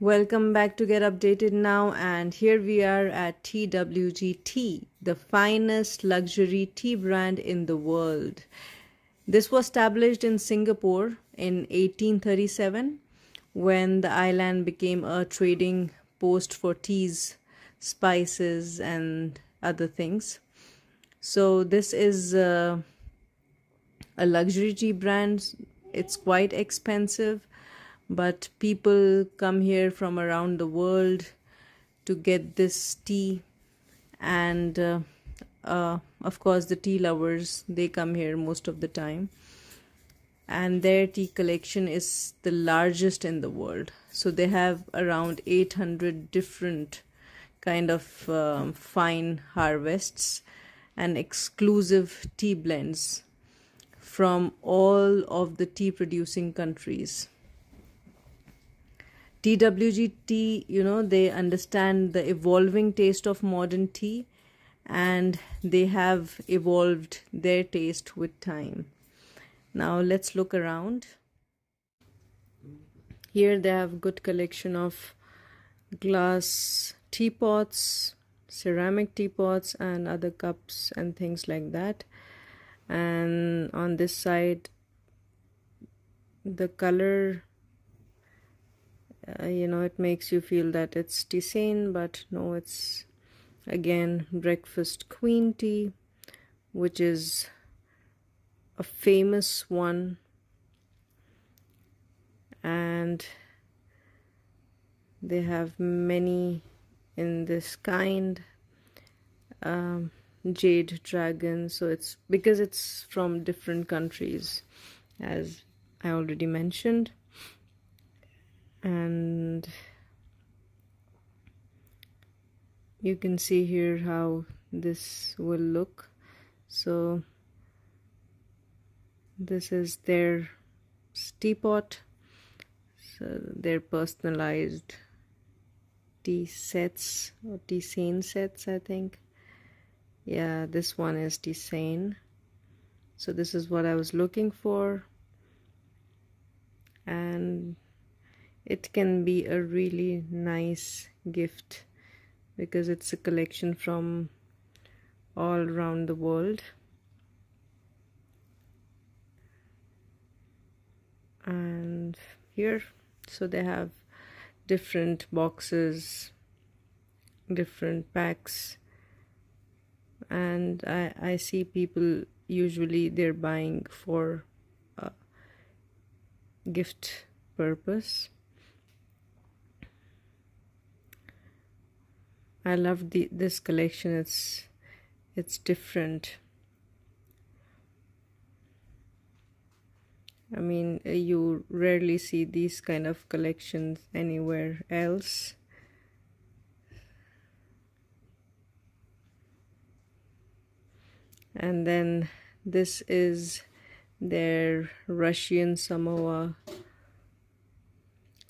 Welcome back to Get Updated Now, and here we are at TWG Tea, the finest luxury tea brand in the world. This was established in Singapore in 1837 when the island became a trading post for teas, spices, and other things. So this is a luxury tea brand. It's quite expensive, but people come here from around the world to get this tea, and of course the tea lovers, they come here most of the time, and their tea collection is the largest in the world. So they have around 800 different kind of fine harvests and exclusive tea blends from all of the tea producing countries. TWG tea, they understand the evolving taste of modern tea, and they have evolved their taste with time. Now let's look around. Here they have good collection of glass teapots, ceramic teapots, and other cups and things like that. And on this side, the color, it makes you feel that it's tisane, but no, it's again breakfast queen tea, which is a famous one, and they have many in this kind. Jade dragon, so it's because it's from different countries, as I already mentioned. And you can see here how this will look. So this is their teapot, so their personalized tea sets or tisane sets, I think. Yeah, this one is tisane. So this is what I was looking for, and it can be a really nice gift because it's a collection from all around the world. And here, so they have different boxes, different packs, and I see people, usually they're buying for gift purpose. I love this collection. It's different. I mean, you rarely see these kind of collections anywhere else. And then this is their Russian Samoa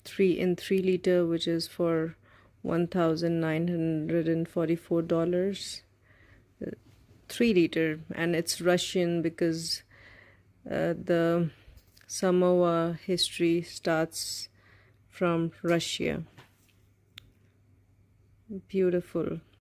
3 liter, which is for $1,944. 3 liter, and it's Russian because the Samoa history starts from Russia. Beautiful.